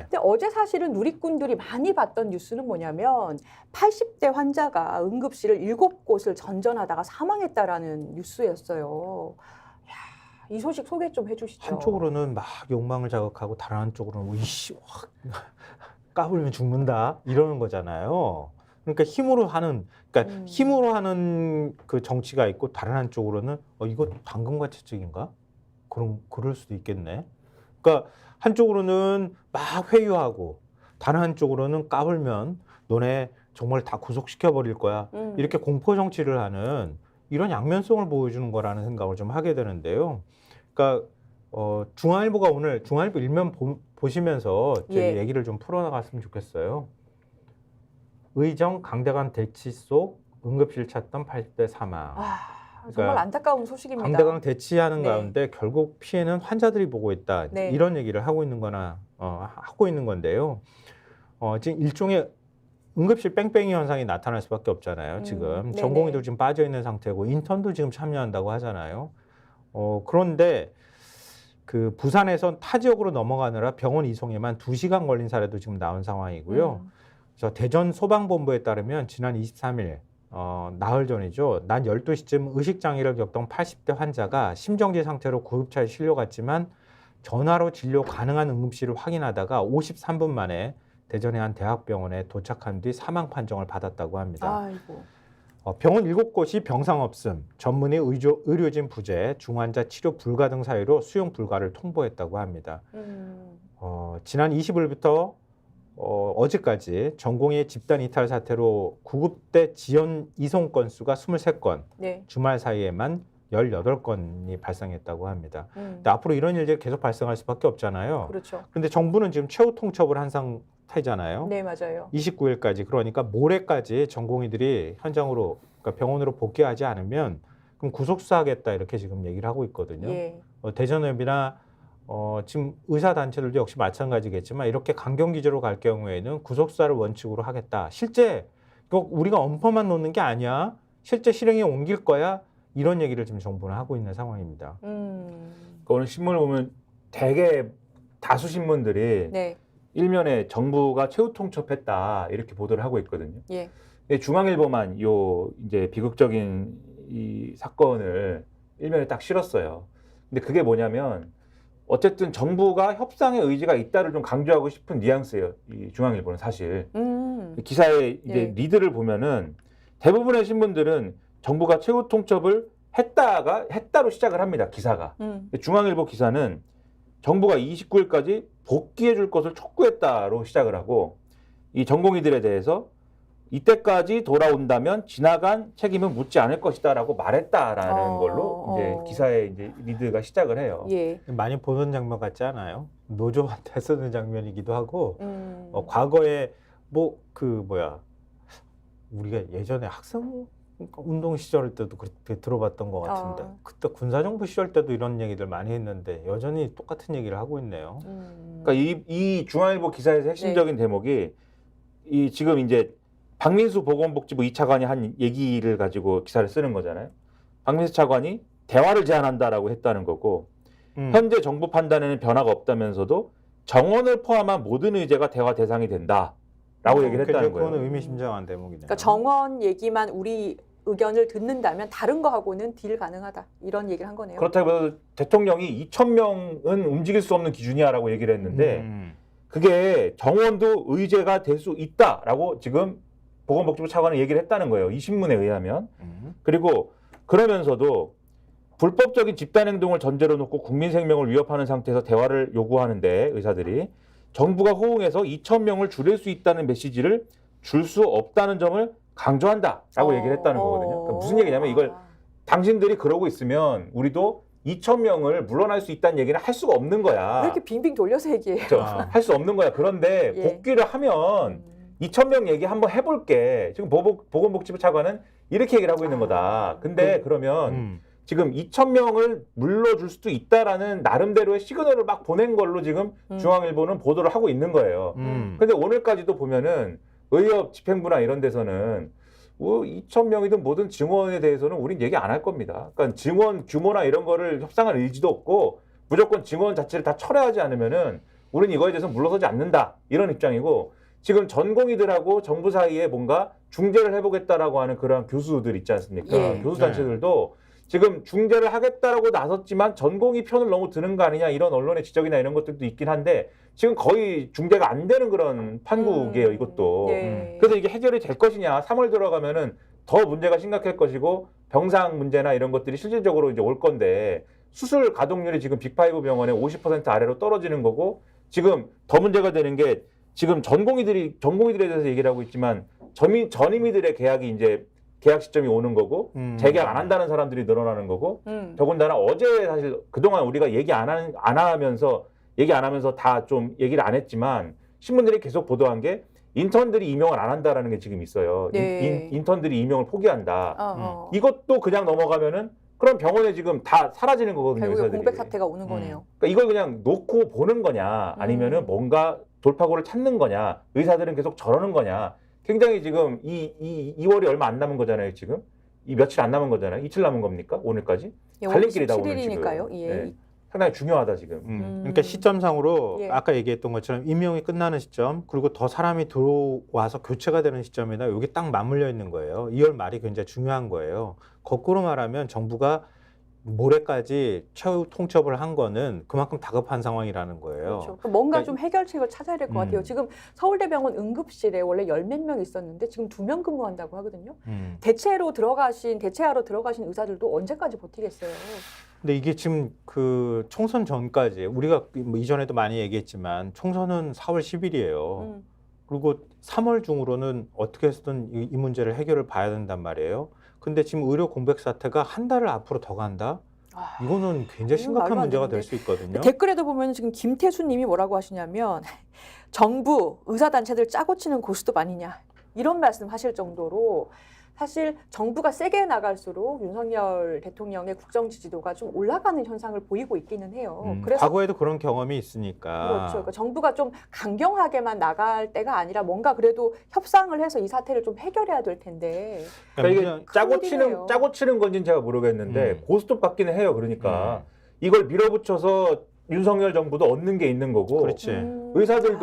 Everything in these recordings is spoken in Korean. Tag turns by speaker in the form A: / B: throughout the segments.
A: 근데 어제 사실은 누리꾼들이 많이 봤던 뉴스는 뭐냐면 80대 환자가 응급실을 7곳을 전전하다가 사망했다라는 뉴스였어요. 야, 이 소식 소개 좀 해주시죠.
B: 한쪽으로는 막 욕망을 자극하고 다른 한쪽으로는 이씨 확 까불면 죽는다 이러는 거잖아요. 그러니까 힘으로 하는 그 정치가 있고 다른 한쪽으로는 이거 당근과채찍인가? 그럴 수도 있겠네. 그러니까 한쪽으로는 막 회유하고 다른 한쪽으로는 까불면 너네 정말 다 구속시켜 버릴 거야. 이렇게 공포 정치를 하는 이런 양면성을 보여주는 거라는 생각을 좀 하게 되는데요. 그러니까 중앙일보가 오늘 중앙일보 일면 보시면서 저희 얘기를 좀 풀어나갔으면 좋겠어요. 의정 강대강 대치 속 응급실 찾던 80대 사망.
A: 정말
B: 그러니까
A: 안타까운 소식입니다.
B: 강대강 대치하는 가운데 결국 피해는 환자들이 보고 있다. 이런 얘기를 하고 있는 건데요. 지금 일종의 응급실 뺑뺑이 현상이 나타날 수밖에 없잖아요. 지금 전공의도 지금 빠져 있는 상태고 인턴도 지금 참여한다고 하잖아요. 그런데 그 부산에선 타 지역으로 넘어가느라 병원 이송에만 2시간 걸린 사례도 지금 나온 상황이고요. 그래서 대전 소방본부에 따르면 지난 23일 나흘 전이죠. 낮 12시쯤 의식장애를 겪던 80대 환자가 심정지 상태로 구급차에 실려갔지만 전화로 진료 가능한 응급실을 확인하다가 53분 만에 대전의 한 대학병원에 도착한 뒤 사망 판정을 받았다고 합니다.
A: 아이고.
B: 병원 7곳이 병상 없음, 전문의 의료진 부재, 중환자 치료 불가 등 사유로 수용 불가를 통보했다고 합니다. 지난 20일부터 어제까지 전공의 집단 이탈 사태로 구급대 지연 이송 건수가 23건, 주말 사이에만 18건이 발생했다고 합니다. 근데 앞으로 이런 일들이 계속 발생할 수밖에 없잖아요.
A: 그렇죠.
B: 그런데 정부는 지금 최후 통첩을 한 상태잖아요.
A: 네, 맞아요.
B: 29일까지, 그러니까 모레까지 전공의들이 현장으로, 그러니까 병원으로 복귀하지 않으면 그럼 구속수사하겠다 이렇게 지금 얘기를 하고 있거든요. 대전협이나 지금 의사단체들도 역시 마찬가지겠지만 이렇게 강경기조로 갈 경우에는 구속수사를 원칙으로 하겠다. 실제 우리가 엄포만 놓는 게 아니야. 실제 실행에 옮길 거야. 이런 얘기를 지금 정부는 하고 있는 상황입니다.
C: 그러니까 오늘 신문을 보면 대개 다수 신문들이 일면에 정부가 최후 통첩했다 이렇게 보도를 하고 있거든요. 중앙일보만 이제 비극적인 이 사건을 일면에 딱 실었어요. 근데 그게 뭐냐면 어쨌든 정부가 협상의 의지가 있다를 좀 강조하고 싶은 뉘앙스예요. 이 중앙일보는 사실. 기사의 이제 리드를 보면은 대부분의 신문들은 정부가 최후 통첩을 했다로 시작을 합니다. 기사가. 중앙일보 기사는 정부가 29일까지 복귀해 줄 것을 촉구했다로 시작을 하고 이 전공의들에 대해서 이때까지 돌아온다면 지나간 책임은 묻지 않을 것이다라고 말했다라는 걸로 이제 기사의 이제 리드가 시작을 해요.
B: 많이 보는 장면 같지 않아요? 노조한테 쓰는 장면이기도 하고 과거에 우리가 예전에 학생 운동 시절 때도 그렇게 들어봤던 것 같은데 그때 군사정부 시절 때도 이런 얘기들 많이 했는데 여전히 똑같은 얘기를 하고 있네요.
C: 그러니까 이 중앙일보 기사에서 핵심적인 대목이 이 지금 이제 박민수 보건복지부 2차관이 한 얘기를 가지고 기사를 쓰는 거잖아요. 박민수 차관이 대화를 제안한다라고 했다는 거고 현재 정부 판단에는 변화가 없다면서도 정원을 포함한 모든 의제가 대화 대상이 된다라고 얘기를 했다는 거예요.
B: 그거는 의미심장한 대목이네요.
A: 그러니까 정원 얘기만 우리 의견을 듣는다면 다른 거하고는 딜 가능하다. 이런 얘기를 한 거네요.
C: 그렇다고 대통령이 2,000명은 움직일 수 없는 기준이야라고 얘기를 했는데 그게 정원도 의제가 될 수 있다라고 지금 보건복지부 차관은 얘기를 했다는 거예요. 이 신문에 의하면. 그리고 그러면서도 불법적인 집단행동을 전제로 놓고 국민 생명을 위협하는 상태에서 대화를 요구하는데 의사들이 정부가 호응해서 2,000명을 줄일 수 있다는 메시지를 줄 수 없다는 점을 강조한다라고 얘기를 했다는 거거든요. 그러니까 무슨 얘기냐면 이걸 당신들이 그러고 있으면 우리도 2,000명을 물러날 수 있다는 얘기는 할 수가 없는 거야.
A: 왜 이렇게 빙빙 돌려서 얘기해요?
C: 할 수 없는 거야. 그런데 복귀를 하면 2,000명 얘기 한번 해볼게. 지금 보건복지부 차관은 이렇게 얘기를 하고 있는 거다. 근데 그러면 지금 2,000명을 물러줄 수도 있다라는 나름대로의 시그널을 막 보낸 걸로 지금 중앙일보는 보도를 하고 있는 거예요. 근데 오늘까지도 보면은 의협 집행부나 이런 데서는 2,000명이든 뭐든 증원에 대해서는 우린 얘기 안 할 겁니다. 그러니까 증원 규모나 이런 거를 협상할 의지도 없고 무조건 증원 자체를 다 철회하지 않으면은 우리는 이거에 대해서 물러서지 않는다 이런 입장이고 지금 전공의들하고 정부 사이에 뭔가 중재를 해보겠다라고 하는 그런 교수들 있지 않습니까?
A: 예.
C: 교수 단체들도 지금 중재를 하겠다라고 나섰지만 전공의 편을 너무 드는 거 아니냐 이런 언론의 지적이나 이런 것들도 있긴 한데 지금 거의 중재가 안 되는 그런 판국이에요 이것도.
A: 예.
C: 그래서 이게 해결이 될 것이냐 3월 들어가면은 더 문제가 심각할 것이고 병상 문제나 이런 것들이 실질적으로 이제 올 건데 수술 가동률이 지금 빅5 병원의 50% 아래로 떨어지는 거고 지금 더 문제가 되는 게 지금 전공의들에 대해서 얘기를 하고 있지만 전임의들의 계약이 이제 계약 시점이 오는 거고 재계약 안 한다는 사람들이 늘어나는 거고 더군다나 어제 사실 그동안 우리가 얘기 안 하면서 다 좀 얘기를 안 했지만 신문들이 계속 보도한 게 인턴들이 임용을 안 한다라는 게 지금 있어요.
A: 네.
C: 인턴들이 임용을 포기한다. 이것도 그냥 넘어가면은 그럼 병원에 지금 다 사라지는 거거든요.
A: 결국에
C: 의사들이.
A: 공백 사태가 오는 거네요.
C: 그러니까 이걸 그냥 놓고 보는 거냐 아니면은 뭔가 돌파구를 찾는 거냐 의사들은 계속 저러는 거냐 굉장히 지금 이 2월이 얼마 안 남은 거잖아요 지금 이 며칠 안 남은 거잖아요 이틀 남은 겁니까 오늘까지 갈림길이다 오늘
A: 7일이니까요.
C: 지금
A: 예.
C: 네. 상당히 중요하다 지금
B: 그러니까 시점상으로
A: 예.
B: 아까 얘기했던 것처럼 임용이 끝나는 시점 그리고 더 사람이 들어와서 교체가 되는 시점이나 여기 딱 맞물려 있는 거예요. 2월 말이 굉장히 중요한 거예요. 거꾸로 말하면 정부가 모레까지 최후 통첩을 한 거는 그만큼 다급한 상황이라는 거예요.
A: 그렇죠. 뭔가
B: 그러니까
A: 좀 해결책을 찾아야 될 것 같아요. 지금 서울대병원 응급실에 원래 10몇 명 있었는데 지금 2명 근무한다고 하거든요. 대체하러 들어가신 의사들도 언제까지 버티겠어요.
B: 근데 이게 지금 그 총선 전까지 우리가 뭐 이전에도 많이 얘기했지만 총선은 4월 10일이에요. 그리고 3월 중으로는 어떻게 해서든 이 문제를 해결을 봐야 된단 말이에요. 근데 지금 의료 공백 사태가 한 달을 앞으로 더 간다? 이거는 굉장히 심각한 문제가 될 수 있거든요.
A: 댓글에도 보면 지금 김태수 님이 뭐라고 하시냐면 정부, 의사단체들 짜고 치는 고스톱 아니냐 이런 말씀 하실 정도로 사실 정부가 세게 나갈수록 윤석열 대통령의 국정 지지도가 좀 올라가는 현상을 보이고 있기는 해요.
B: 그래서 과거에도 그런 경험이 있으니까.
A: 그렇죠. 그러니까 정부가 좀 강경하게만 나갈 때가 아니라 뭔가 그래도 협상을 해서 이 사태를 좀 해결해야 될 텐데.
C: 그러니까 이게 짜고 치는 건지는 제가 모르겠는데 고스톱 같기는 해요. 그러니까 이걸 밀어붙여서 윤석열 정부도 얻는 게 있는 거고.
B: 그렇지.
C: 의사들이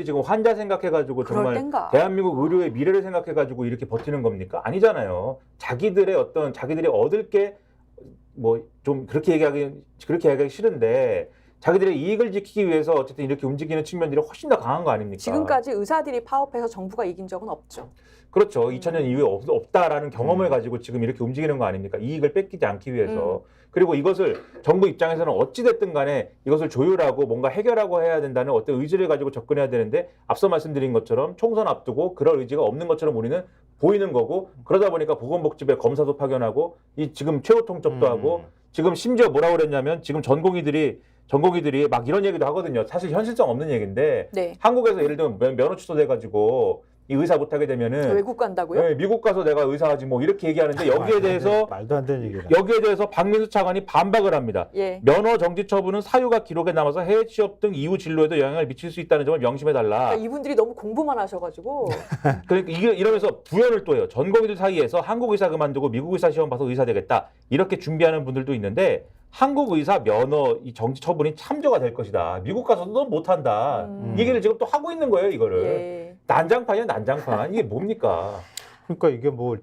C: 지금 환자 생각해가지고 정말
A: 땐가.
C: 대한민국 의료의 미래를 생각해가지고 이렇게 버티는 겁니까? 아니잖아요. 자기들이 얻을 게 뭐 좀 그렇게 얘기하기 싫은데 자기들의 이익을 지키기 위해서 어쨌든 이렇게 움직이는 측면들이 훨씬 더 강한 거 아닙니까?
A: 지금까지 의사들이 파업해서 정부가 이긴 적은 없죠.
C: 그렇죠. 2000년 이후에 없다라는 경험을 가지고 지금 이렇게 움직이는 거 아닙니까? 이익을 뺏기지 않기 위해서. 그리고 이것을 정부 입장에서는 어찌됐든 간에 이것을 조율하고 뭔가 해결하고 해야 된다는 어떤 의지를 가지고 접근해야 되는데 앞서 말씀드린 것처럼 총선 앞두고 그럴 의지가 없는 것처럼 우리는 보이는 거고 그러다 보니까 보건복지부에 검사도 파견하고 이 지금 최후 통첩도 하고 지금 심지어 뭐라고 그랬냐면 지금 전공의들이 막 이런 얘기도 하거든요. 사실 현실성 없는 얘기인데
A: 네.
C: 한국에서 예를 들면 면허 취소돼가지고 이 의사 못하게 되면은
A: 외국 간다고요?
C: 네, 미국 가서 내가 의사하지 뭐 이렇게 얘기하는데 여기에 대해서
B: 말도 안 되는 얘기다.
C: 여기에 대해서 박민수 차관이 반박을 합니다.
A: 예.
C: 면허 정지 처분은 사유가 기록에 남아서 해외 취업 등 이후 진로에도 영향을 미칠 수 있다는 점을 명심해달라.
A: 그러니까 이분들이 너무 공부만 하셔가지고
C: 그러니까 이러면서 부연을 또 해요. 전공의들 사이에서 한국 의사 그만두고 미국 의사 시험 봐서 의사 되겠다. 이렇게 준비하는 분들도 있는데 한국 의사 면허 이 정지 처분이 참조가 될 것이다. 미국 가서도 넌 못한다. 이 얘기를 지금 또 하고 있는 거예요. 이거를.
A: 예.
C: 난장판이야 난장판. 이게 뭡니까?
B: 그러니까 이게 뭐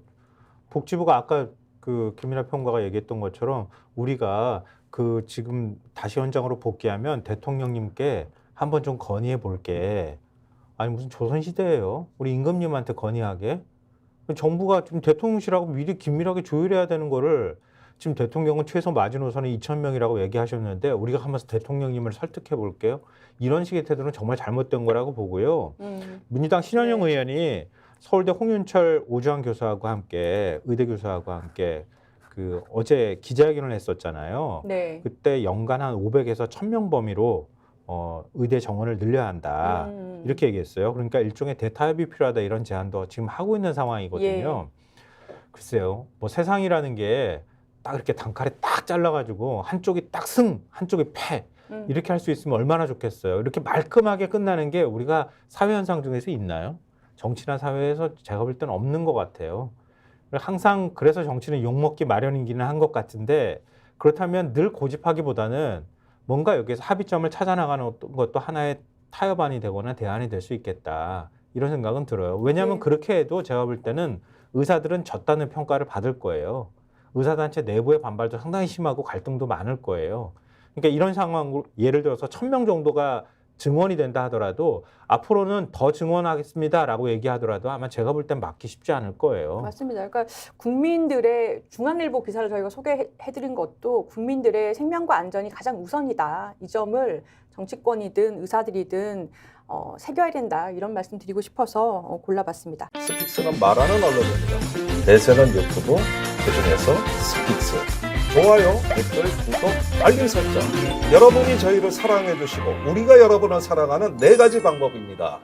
B: 복지부가 아까 그 김민하 평가가 얘기했던 것처럼 우리가 그 지금 다시 현장으로 복귀하면 대통령님께 한번 좀 건의해 볼게. 아니 무슨 조선시대예요. 우리 임금님한테 건의하게. 정부가 좀 대통령실하고 미리 긴밀하게 조율해야 되는 거를 지금 대통령은 최소 마지노선이 2,000명이라고 얘기하셨는데 우리가 하면서 대통령님을 설득해 볼게요. 이런 식의 태도는 정말 잘못된 거라고 보고요. 민주당 신현영 의원이 서울대 홍윤철 오주환 교수하고 함께 의대 교수하고 함께 그 어제 기자회견을 했었잖아요.
A: 네.
B: 그때 연간 한 500에서 1,000명 범위로 의대 정원을 늘려야 한다. 이렇게 얘기했어요. 그러니까 일종의 대타협이 필요하다 이런 제안도 지금 하고 있는 상황이거든요. 글쎄요. 뭐 세상이라는 게 딱 이렇게 단칼에 딱 잘라가지고 한쪽이 딱 승, 한쪽이 패 이렇게 할 수 있으면 얼마나 좋겠어요. 이렇게 말끔하게 끝나는 게 우리가 사회 현상 중에서 있나요? 정치나 사회에서 제가 볼 때는 없는 것 같아요. 항상 그래서 정치는 욕먹기 마련이기는 한 것 같은데 그렇다면 늘 고집하기보다는 뭔가 여기서 합의점을 찾아나가는 것도 하나의 타협안이 되거나 대안이 될 수 있겠다. 이런 생각은 들어요. 왜냐하면
A: 네.
B: 그렇게 해도 제가 볼 때는 의사들은 졌다는 평가를 받을 거예요. 의사단체 내부의 반발도 상당히 심하고 갈등도 많을 거예요. 그러니까 이런 상황, 예를 들어서 1,000명 정도가 증원이 된다 하더라도 앞으로는 더 증원하겠습니다라고 얘기하더라도 아마 제가 볼 땐 막기 쉽지 않을 거예요.
A: 맞습니다. 그러니까 국민들의 중앙일보 기사를 저희가 소개해드린 것도 국민들의 생명과 안전이 가장 우선이다. 이 점을 정치권이든 의사들이든 새겨야 된다. 이런 말씀 드리고 싶어서 골라봤습니다.
D: 스픽스는 말하는 언론입니다. 대세는 유튜브, 그중에서 스픽스. 좋아요, 댓글, 구독, 알림 설정. 여러분이 저희를 사랑해 주시고 우리가 여러분을 사랑하는 4가지 방법입니다.